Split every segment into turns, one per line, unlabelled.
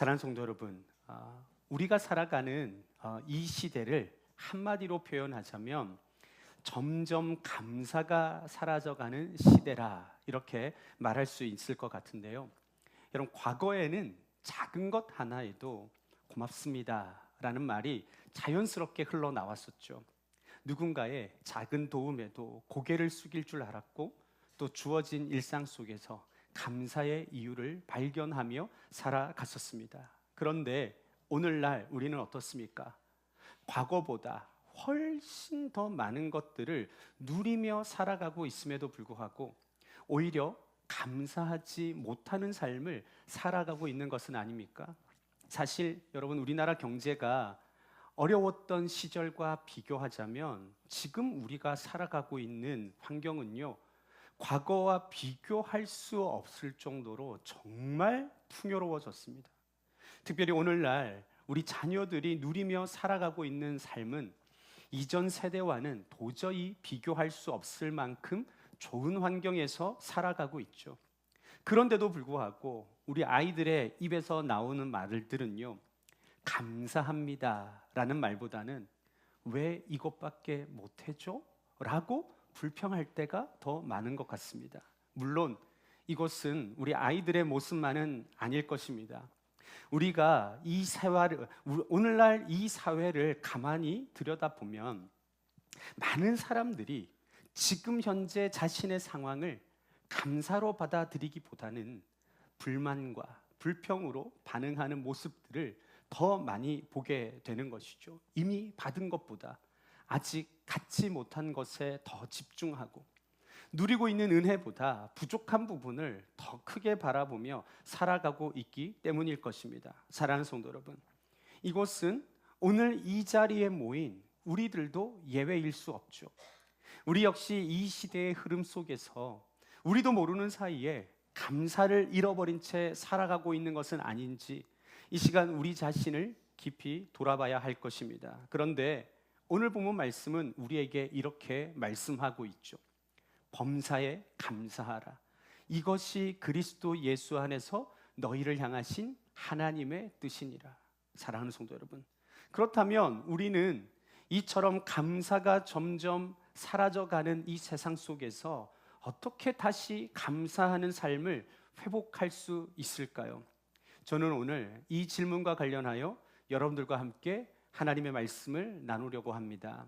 사랑하는 성도 여러분, 우리가 살아가는 이 시대를 한마디로 표현하자면 점점 감사가 사라져가는 시대라 이렇게 말할 수 있을 것 같은데요. 여러분, 과거에는 작은 것 하나에도 고맙습니다 라는 말이 자연스럽게 흘러나왔었죠. 누군가의 작은 도움에도 고개를 숙일 줄 알았고, 또 주어진 일상 속에서 감사의 이유를 발견하며 살아갔었습니다. 그런데 오늘날 우리는 어떻습니까? 과거보다 훨씬 더 많은 것들을 누리며 살아가고 있음에도 불구하고 오히려 감사하지 못하는 삶을 살아가고 있는 것은 아닙니까? 사실 여러분, 우리나라 경제가 어려웠던 시절과 비교하자면 지금 우리가 살아가고 있는 환경은요, 과거와 비교할 수 없을 정도로 정말 풍요로워졌습니다. 특별히 오늘날 우리 자녀들이 누리며 살아가고 있는 삶은 이전 세대와는 도저히 비교할 수 없을 만큼 좋은 환경에서 살아가고 있죠. 그런데도 불구하고 우리 아이들의 입에서 나오는 말들은요, 감사합니다 라는 말보다는 왜 이것밖에 못해줘? 라고 불평할 때가 더 많은 것 같습니다. 물론 이것은 우리 아이들의 모습만은 아닐 것입니다. 우리가 오늘날 이 사회를 가만히 들여다보면 많은 사람들이 지금 현재 자신의 상황을 감사로 받아들이기보다는 불만과 불평으로 반응하는 모습들을 더 많이 보게 되는 것이죠. 이미 받은 것보다 아직 갖지 못한 것에 더 집중하고 누리고 있는 은혜보다 부족한 부분을 더 크게 바라보며 살아가고 있기 때문일 것입니다. 사랑하는 성도 여러분, 이것은 오늘 이 자리에 모인 우리들도 예외일 수 없죠. 우리 역시 이 시대의 흐름 속에서 우리도 모르는 사이에 감사를 잃어버린 채 살아가고 있는 것은 아닌지 이 시간 우리 자신을 깊이 돌아봐야 할 것입니다. 그런데 오늘 본문 말씀은 우리에게 이렇게 말씀하고 있죠. 범사에 감사하라. 이것이 그리스도 예수 안에서 너희를 향하신 하나님의 뜻이니라. 사랑하는 성도 여러분, 그렇다면 우리는 이처럼 감사가 점점 사라져가는 이 세상 속에서 어떻게 다시 감사하는 삶을 회복할 수 있을까요? 저는 오늘 이 질문과 관련하여 여러분들과 함께 하나님의 말씀을 나누려고 합니다.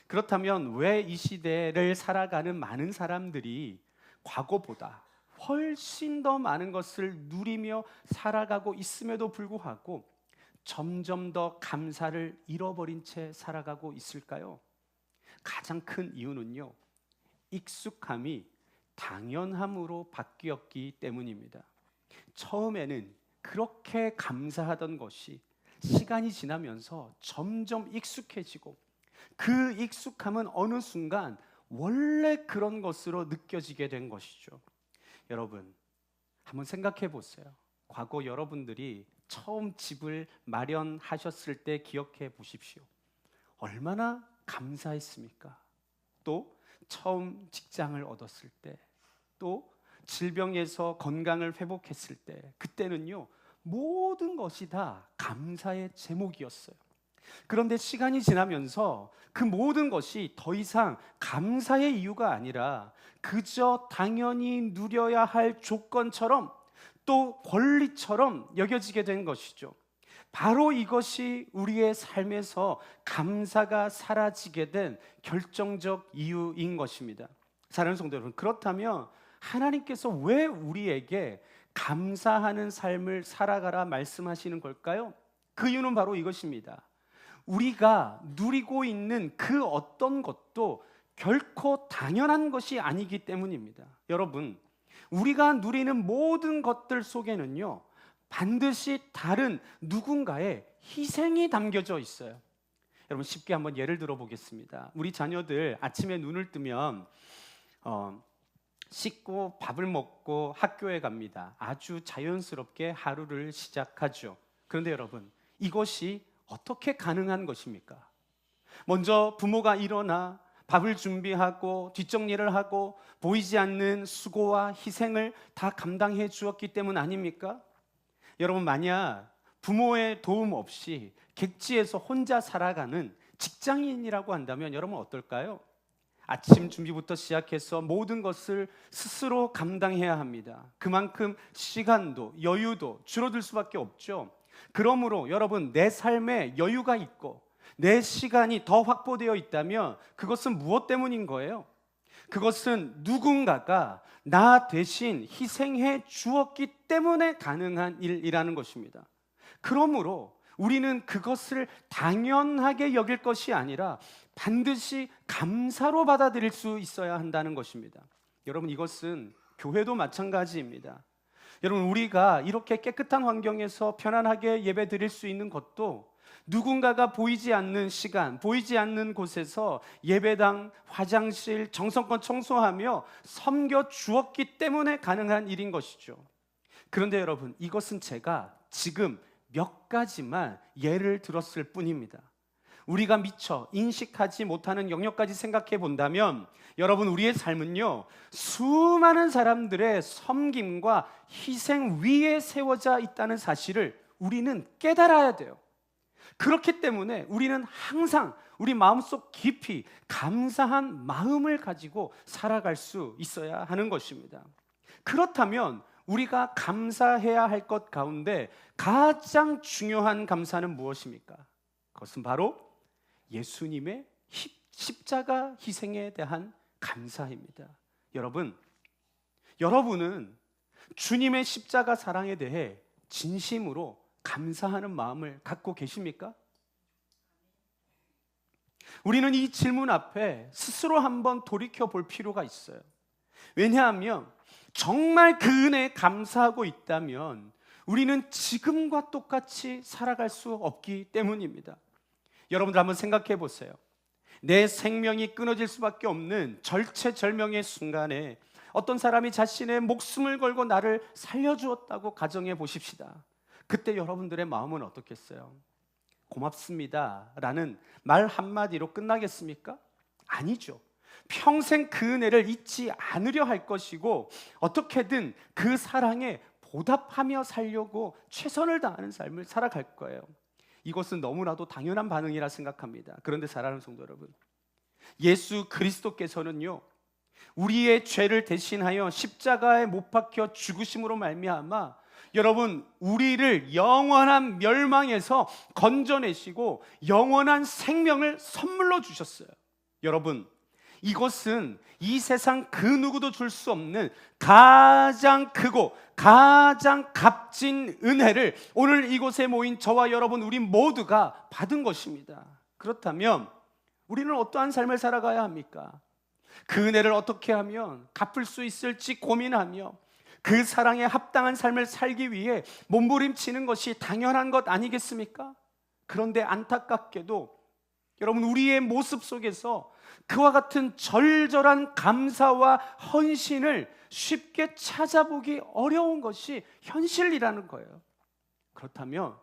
그렇다면 왜 이 시대를 살아가는 많은 사람들이 과거보다 훨씬 더 많은 것을 누리며 살아가고 있음에도 불구하고 점점 더 감사를 잃어버린 채 살아가고 있을까요? 가장 큰 이유는요, 익숙함이 당연함으로 바뀌었기 때문입니다. 처음에는 그렇게 감사하던 것이 시간이 지나면서 점점 익숙해지고 그 익숙함은 어느 순간 원래 그런 것으로 느껴지게 된 것이죠. 여러분, 한번 생각해 보세요. 과거 여러분들이 처음 집을 마련하셨을 때 기억해 보십시오. 얼마나 감사했습니까? 또 처음 직장을 얻었을 때, 또 질병에서 건강을 회복했을 때, 그때는요, 모든 것이 다 감사의 제목이었어요. 그런데 시간이 지나면서 그 모든 것이 더 이상 감사의 이유가 아니라 그저 당연히 누려야 할 조건처럼 또 권리처럼 여겨지게 된 것이죠. 바로 이것이 우리의 삶에서 감사가 사라지게 된 결정적 이유인 것입니다. 사랑하는 성도 여러분, 그렇다면 하나님께서 왜 우리에게 감사하는 삶을 살아가라 말씀하시는 걸까요? 그 이유는 바로 이것입니다. 우리가 누리고 있는 그 어떤 것도 결코 당연한 것이 아니기 때문입니다. 여러분, 우리가 누리는 모든 것들 속에는요, 반드시 다른 누군가의 희생이 담겨져 있어요. 여러분, 쉽게 한번 예를 들어 보겠습니다. 우리 자녀들 아침에 눈을 뜨면 씻고 밥을 먹고 학교에 갑니다. 아주 자연스럽게 하루를 시작하죠. 그런데 여러분, 이것이 어떻게 가능한 것입니까? 먼저 부모가 일어나 밥을 준비하고 뒷정리를 하고 보이지 않는 수고와 희생을 다 감당해 주었기 때문 아닙니까? 여러분, 만약 부모의 도움 없이 객지에서 혼자 살아가는 직장인이라고 한다면 여러분 어떨까요? 아침 준비부터 시작해서 모든 것을 스스로 감당해야 합니다. 그만큼 시간도 여유도 줄어들 수밖에 없죠. 그러므로 여러분, 내 삶에 여유가 있고 내 시간이 더 확보되어 있다면 그것은 무엇 때문인 거예요? 그것은 누군가가 나 대신 희생해 주었기 때문에 가능한 일이라는 것입니다. 그러므로 우리는 그것을 당연하게 여길 것이 아니라 반드시 감사로 받아들일 수 있어야 한다는 것입니다. 여러분, 이것은 교회도 마찬가지입니다. 여러분, 우리가 이렇게 깨끗한 환경에서 편안하게 예배 드릴 수 있는 것도 누군가가 보이지 않는 시간, 보이지 않는 곳에서 예배당, 화장실 정성껏 청소하며 섬겨 주었기 때문에 가능한 일인 것이죠. 그런데 여러분, 이것은 제가 지금 몇 가지만 예를 들었을 뿐입니다. 우리가 미처 인식하지 못하는 영역까지 생각해 본다면 여러분, 우리의 삶은요, 수많은 사람들의 섬김과 희생 위에 세워져 있다는 사실을 우리는 깨달아야 돼요. 그렇기 때문에 우리는 항상 우리 마음속 깊이 감사한 마음을 가지고 살아갈 수 있어야 하는 것입니다. 그렇다면 우리가 감사해야 할 것 가운데 가장 중요한 감사는 무엇입니까? 그것은 바로 예수님의 십자가 희생에 대한 감사입니다. 여러분은 주님의 십자가 사랑에 대해 진심으로 감사하는 마음을 갖고 계십니까? 우리는 이 질문 앞에 스스로 한번 돌이켜 볼 필요가 있어요. 왜냐하면 정말 그 은혜에 감사하고 있다면 우리는 지금과 똑같이 살아갈 수 없기 때문입니다. 여러분들 한번 생각해 보세요. 내 생명이 끊어질 수밖에 없는 절체절명의 순간에 어떤 사람이 자신의 목숨을 걸고 나를 살려주었다고 가정해 보십시다. 그때 여러분들의 마음은 어떻겠어요? 고맙습니다 라는 말 한마디로 끝나겠습니까? 아니죠. 평생 그 은혜를 잊지 않으려 할 것이고 어떻게든 그 사랑에 보답하며 살려고 최선을 다하는 삶을 살아갈 거예요. 이것은 너무나도 당연한 반응이라 생각합니다. 그런데 사랑하는 성도 여러분, 예수 그리스도께서는요, 우리의 죄를 대신하여 십자가에 못 박혀 죽으심으로 말미암아 여러분, 우리를 영원한 멸망에서 건져내시고 영원한 생명을 선물로 주셨어요. 여러분, 이것은 이 세상 그 누구도 줄 수 없는 가장 크고 가장 값진 은혜를 오늘 이곳에 모인 저와 여러분, 우리 모두가 받은 것입니다. 그렇다면 우리는 어떠한 삶을 살아가야 합니까? 그 은혜를 어떻게 하면 갚을 수 있을지 고민하며 그 사랑에 합당한 삶을 살기 위해 몸부림치는 것이 당연한 것 아니겠습니까? 그런데 안타깝게도 여러분, 우리의 모습 속에서 그와 같은 절절한 감사와 헌신을 쉽게 찾아보기 어려운 것이 현실이라는 거예요. 그렇다면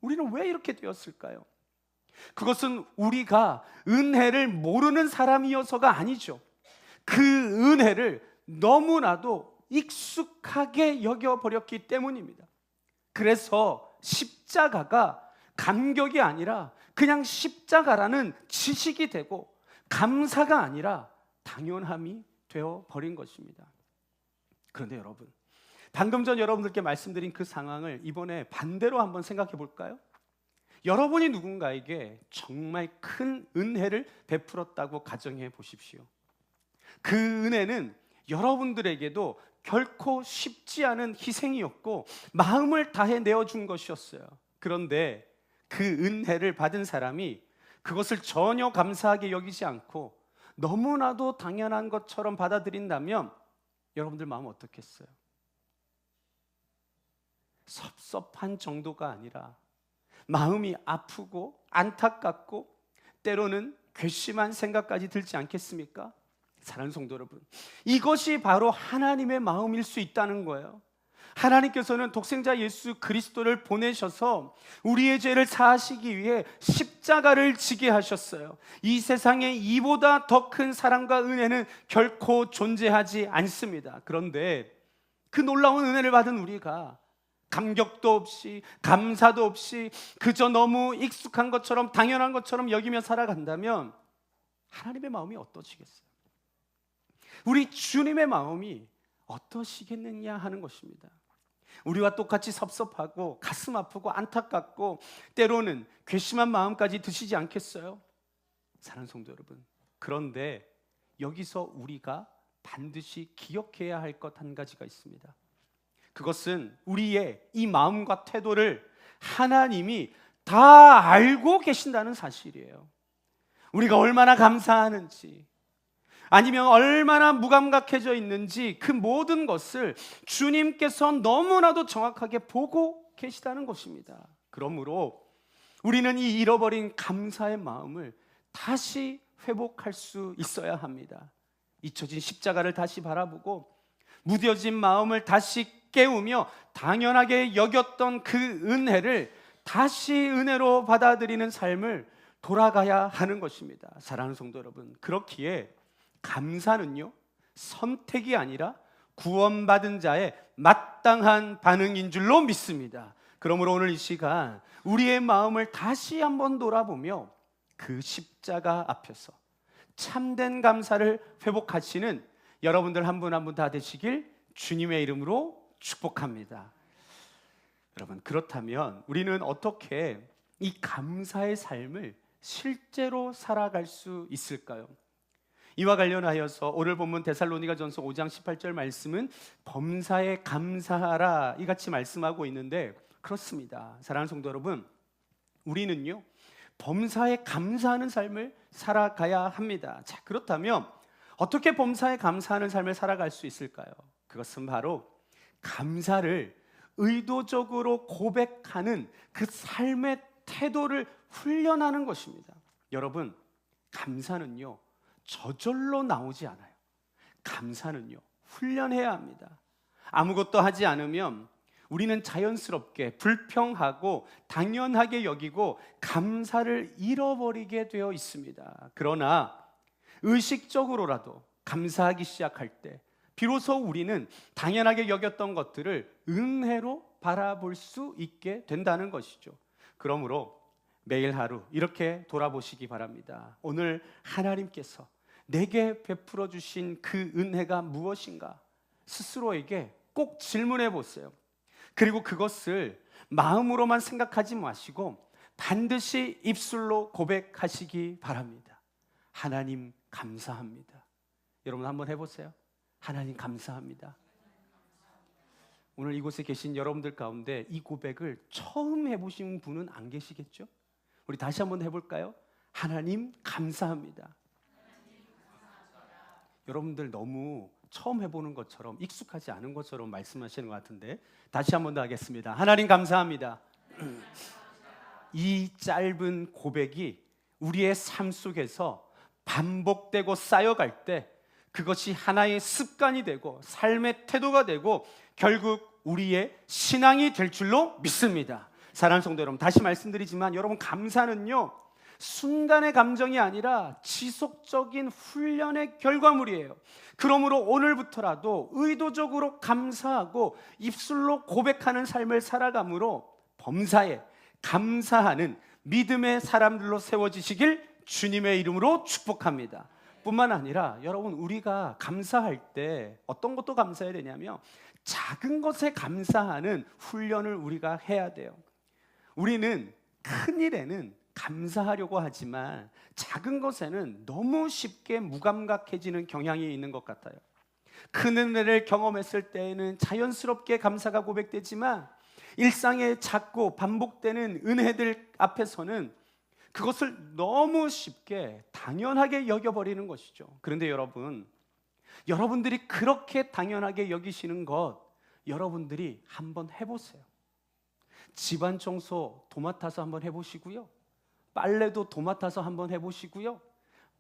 우리는 왜 이렇게 되었을까요? 그것은 우리가 은혜를 모르는 사람이어서가 아니죠. 그 은혜를 너무나도 익숙하게 여겨버렸기 때문입니다. 그래서 십자가가 감격이 아니라 그냥 십자가라는 지식이 되고 감사가 아니라 당연함이 되어버린 것입니다. 그런데 여러분, 방금 전 여러분들께 말씀드린 그 상황을 이번에 반대로 한번 생각해 볼까요? 여러분이 누군가에게 정말 큰 은혜를 베풀었다고 가정해 보십시오. 그 은혜는 여러분들에게도 결코 쉽지 않은 희생이었고 마음을 다해 내어준 것이었어요. 그런데 그 은혜를 받은 사람이 그것을 전혀 감사하게 여기지 않고 너무나도 당연한 것처럼 받아들인다면 여러분들 마음은 어떻겠어요? 섭섭한 정도가 아니라 마음이 아프고 안타깝고 때로는 괘씸한 생각까지 들지 않겠습니까? 사랑하는 성도 여러분, 이것이 바로 하나님의 마음일 수 있다는 거예요. 하나님께서는 독생자 예수 그리스도를 보내셔서 우리의 죄를 사하시기 위해 십자가를 지게 하셨어요. 이 세상에 이보다 더 큰 사랑과 은혜는 결코 존재하지 않습니다. 그런데 그 놀라운 은혜를 받은 우리가 감격도 없이 감사도 없이 그저 너무 익숙한 것처럼 당연한 것처럼 여기며 살아간다면 하나님의 마음이 어떠시겠어요? 우리 주님의 마음이 어떠시겠느냐 하는 것입니다. 우리와 똑같이 섭섭하고 가슴 아프고 안타깝고 때로는 괘씸한 마음까지 드시지 않겠어요? 사랑하는 성도 여러분, 그런데 여기서 우리가 반드시 기억해야 할 것 한 가지가 있습니다. 그것은 우리의 이 마음과 태도를 하나님이 다 알고 계신다는 사실이에요. 우리가 얼마나 감사하는지, 아니면 얼마나 무감각해져 있는지 그 모든 것을 주님께서 너무나도 정확하게 보고 계시다는 것입니다. 그러므로 우리는 이 잃어버린 감사의 마음을 다시 회복할 수 있어야 합니다. 잊혀진 십자가를 다시 바라보고 무뎌진 마음을 다시 깨우며 당연하게 여겼던 그 은혜를 다시 은혜로 받아들이는 삶을 돌아가야 하는 것입니다. 사랑하는 성도 여러분, 그렇기에 감사는요, 선택이 아니라 구원받은 자의 마땅한 반응인 줄로 믿습니다. 그러므로 오늘 이 시간 우리의 마음을 다시 한번 돌아보며 그 십자가 앞에서 참된 감사를 회복하시는 여러분들 한 분 한 분 다 되시길 주님의 이름으로 축복합니다. 여러분, 그렇다면 우리는 어떻게 이 감사의 삶을 실제로 살아갈 수 있을까요? 이와 관련하여서 오늘 본문 데살로니가전서 5장 18절 말씀은 범사에 감사하라 이같이 말씀하고 있는데, 그렇습니다. 사랑하는 성도 여러분, 우리는요 범사에 감사하는 삶을 살아가야 합니다. 자, 그렇다면 어떻게 범사에 감사하는 삶을 살아갈 수 있을까요? 그것은 바로 감사를 의도적으로 고백하는 그 삶의 태도를 훈련하는 것입니다. 여러분, 감사는요 저절로 나오지 않아요. 감사는요 훈련해야 합니다. 아무것도 하지 않으면 우리는 자연스럽게 불평하고 당연하게 여기고 감사를 잃어버리게 되어 있습니다. 그러나 의식적으로라도 감사하기 시작할 때 비로소 우리는 당연하게 여겼던 것들을 은혜로 바라볼 수 있게 된다는 것이죠. 그러므로 매일 하루 이렇게 돌아보시기 바랍니다. 오늘 하나님께서 내게 베풀어 주신 그 은혜가 무엇인가 스스로에게 꼭 질문해 보세요. 그리고 그것을 마음으로만 생각하지 마시고 반드시 입술로 고백하시기 바랍니다. 하나님 감사합니다. 여러분 한번 해보세요. 하나님 감사합니다. 오늘 이곳에 계신 여러분들 가운데 이 고백을 처음 해보신 분은 안 계시겠죠? 우리 다시 한번 해볼까요? 하나님 감사합니다. 여러분들 너무 처음 해보는 것처럼 익숙하지 않은 것처럼 말씀하시는 것 같은데 다시 한번 더 하겠습니다. 하나님 감사합니다. 이 짧은 고백이 우리의 삶 속에서 반복되고 쌓여갈 때 그것이 하나의 습관이 되고 삶의 태도가 되고 결국 우리의 신앙이 될 줄로 믿습니다. 사랑하는 성도 여러분, 다시 말씀드리지만 여러분, 감사는요 순간의 감정이 아니라 지속적인 훈련의 결과물이에요. 그러므로 오늘부터라도 의도적으로 감사하고 입술로 고백하는 삶을 살아감으로 범사에 감사하는 믿음의 사람들로 세워지시길 주님의 이름으로 축복합니다. 뿐만 아니라 여러분, 우리가 감사할 때 어떤 것도 감사해야 되냐면 작은 것에 감사하는 훈련을 우리가 해야 돼요. 우리는 큰 일에는 감사하려고 하지만 작은 것에는 너무 쉽게 무감각해지는 경향이 있는 것 같아요. 큰 은혜를 경험했을 때에는 자연스럽게 감사가 고백되지만 일상에 작고 반복되는 은혜들 앞에서는 그것을 너무 쉽게 당연하게 여겨버리는 것이죠. 그런데 여러분들이 그렇게 당연하게 여기시는 것 여러분들이 한번 해보세요. 집안 청소 도맡아서 한번 해보시고요, 빨래도 도맡아서 한번 해보시고요,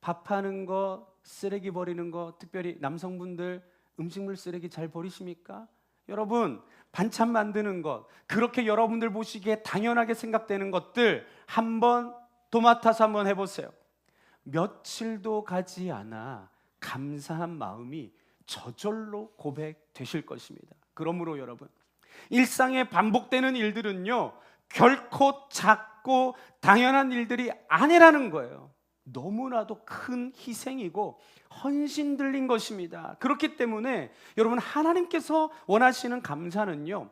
밥하는 거, 쓰레기 버리는 거, 특별히 남성분들 음식물 쓰레기 잘 버리십니까? 여러분, 반찬 만드는 것, 그렇게 여러분들 보시기에 당연하게 생각되는 것들 한번 도맡아서 한번 해보세요. 며칠도 가지 않아 감사한 마음이 저절로 고백되실 것입니다. 그러므로 여러분, 일상에 반복되는 일들은요, 결코 작고 당연한 일들이 아니라는 거예요. 너무나도 큰 희생이고 헌신 들린 것입니다. 그렇기 때문에 여러분, 하나님께서 원하시는 감사는요,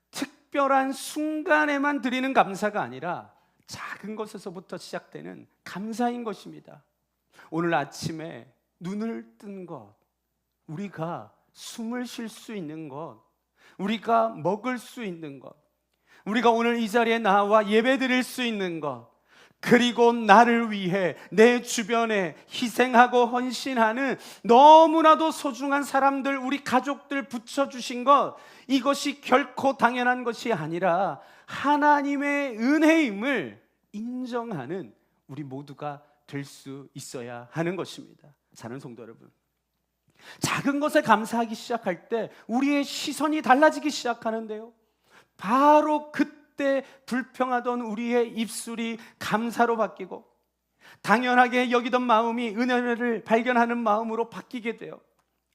특별한 순간에만 드리는 감사가 아니라 작은 것에서부터 시작되는 감사인 것입니다. 오늘 아침에 눈을 뜬 것, 우리가 숨을 쉴 수 있는 것, 우리가 먹을 수 있는 것, 우리가 오늘 이 자리에 나와 예배 드릴 수 있는 것, 그리고 나를 위해 내 주변에 희생하고 헌신하는 너무나도 소중한 사람들, 우리 가족들 붙여주신 것, 이것이 결코 당연한 것이 아니라 하나님의 은혜임을 인정하는 우리 모두가 될 수 있어야 하는 것입니다. 사랑하는 성도 여러분, 작은 것에 감사하기 시작할 때 우리의 시선이 달라지기 시작하는데요, 바로 그때 불평하던 우리의 입술이 감사로 바뀌고 당연하게 여기던 마음이 은혜를 발견하는 마음으로 바뀌게 돼요.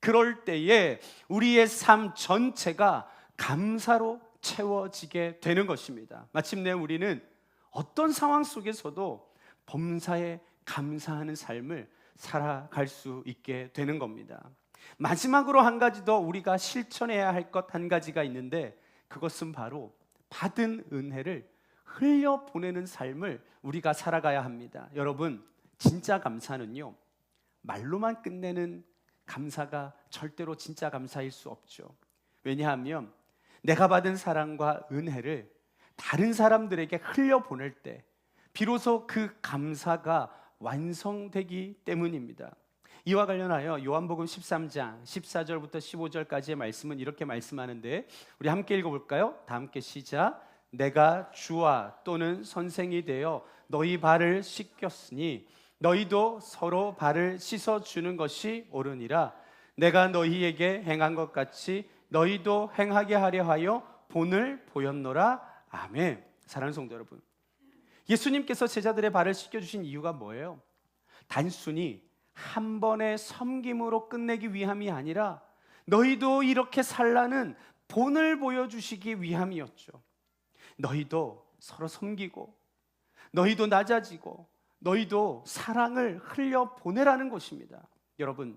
그럴 때에 우리의 삶 전체가 감사로 채워지게 되는 것입니다. 마침내 우리는 어떤 상황 속에서도 범사에 감사하는 삶을 살아갈 수 있게 되는 겁니다. 마지막으로 한 가지 더 우리가 실천해야 할 것 한 가지가 있는데, 그것은 바로 받은 은혜를 흘려보내는 삶을 우리가 살아가야 합니다. 여러분, 진짜 감사는요, 말로만 끝내는 감사가 절대로 진짜 감사일 수 없죠. 왜냐하면 내가 받은 사랑과 은혜를 다른 사람들에게 흘려보낼 때 비로소 그 감사가 완성되기 때문입니다. 이와 관련하여 요한복음 13장 14절부터 15절까지의 말씀은 이렇게 말씀하는데, 우리 함께 읽어볼까요? 다 함께 시작. 내가 주와 또는 선생이 되어 너희 발을 씻겼으니 너희도 서로 발을 씻어주는 것이 옳으니라. 내가 너희에게 행한 것 같이 너희도 행하게 하려 하여 본을 보였노라. 아멘. 사랑하는 성도 여러분, 예수님께서 제자들의 발을 씻겨주신 이유가 뭐예요? 단순히 한 번의 섬김으로 끝내기 위함이 아니라 너희도 이렇게 살라는 본을 보여주시기 위함이었죠. 너희도 서로 섬기고, 너희도 낮아지고, 너희도 사랑을 흘려보내라는 것입니다. 여러분,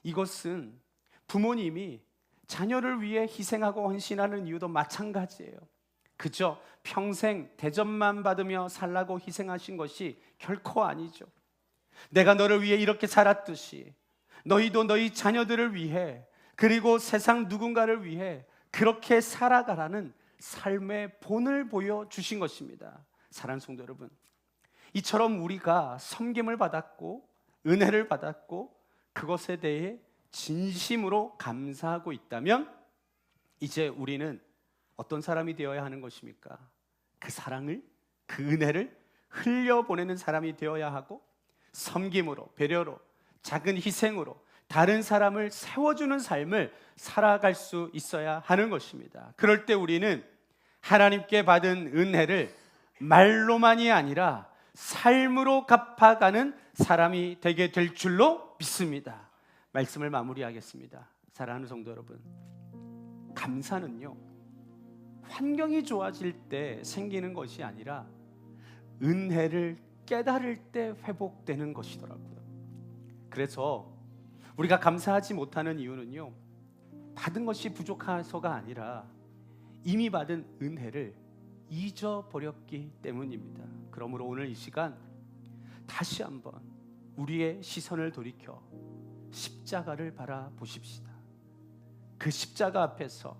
이것은 부모님이 자녀를 위해 희생하고 헌신하는 이유도 마찬가지예요. 그저 평생 대접만 받으며 살라고 희생하신 것이 결코 아니죠. 내가 너를 위해 이렇게 살았듯이 너희도 너희 자녀들을 위해, 그리고 세상 누군가를 위해 그렇게 살아가라는 삶의 본을 보여주신 것입니다. 사랑하는 성도 여러분, 이처럼 우리가 섬김을 받았고 은혜를 받았고 그것에 대해 진심으로 감사하고 있다면, 이제 우리는 어떤 사람이 되어야 하는 것입니까? 그 사랑을, 그 은혜를 흘려보내는 사람이 되어야 하고, 섬김으로, 배려로, 작은 희생으로 다른 사람을 세워주는 삶을 살아갈 수 있어야 하는 것입니다. 그럴 때 우리는 하나님께 받은 은혜를 말로만이 아니라 삶으로 갚아가는 사람이 되게 될 줄로 믿습니다. 말씀을 마무리하겠습니다. 사랑하는 성도 여러분, 감사는요, 환경이 좋아질 때 생기는 것이 아니라 은혜를 깨달을 때 회복되는 것이더라고요. 그래서 우리가 감사하지 못하는 이유는요, 받은 것이 부족해서가 아니라 이미 받은 은혜를 잊어버렸기 때문입니다. 그러므로 오늘 이 시간 다시 한번 우리의 시선을 돌이켜 십자가를 바라보십시다. 그 십자가 앞에서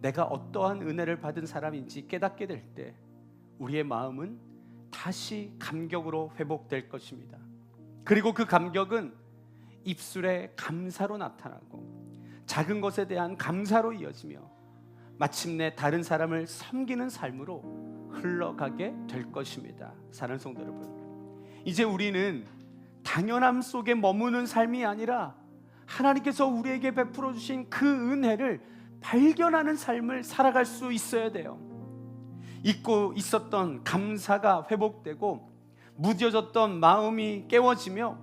내가 어떠한 은혜를 받은 사람인지 깨닫게 될 때 우리의 마음은 다시 감격으로 회복될 것입니다. 그리고 그 감격은 입술에 감사로 나타나고 작은 것에 대한 감사로 이어지며 마침내 다른 사람을 섬기는 삶으로 흘러가게 될 것입니다. 사랑하는 성도 여러분, 이제 우리는 당연함 속에 머무는 삶이 아니라 하나님께서 우리에게 베풀어 주신 그 은혜를 발견하는 삶을 살아갈 수 있어야 돼요. 잊고 있었던 감사가 회복되고 무뎌졌던 마음이 깨워지며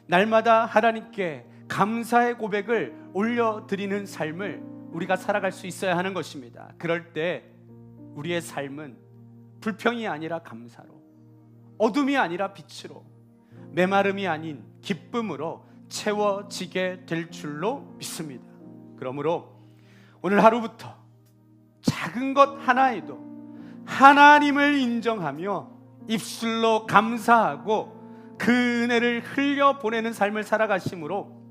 날마다 하나님께 감사의 고백을 올려드리는 삶을 우리가 살아갈 수 있어야 하는 것입니다. 그럴 때 우리의 삶은 불평이 아니라 감사로, 어둠이 아니라 빛으로, 메마름이 아닌 기쁨으로 채워지게 될 줄로 믿습니다. 그러므로 오늘 하루부터 작은 것 하나에도 하나님을 인정하며 입술로 감사하고 그 은혜를 흘려보내는 삶을 살아가심으로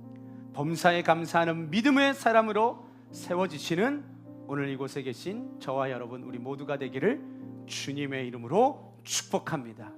범사에 감사하는 믿음의 사람으로 세워지시는 오늘 이곳에 계신 저와 여러분 우리 모두가 되기를 주님의 이름으로 축복합니다.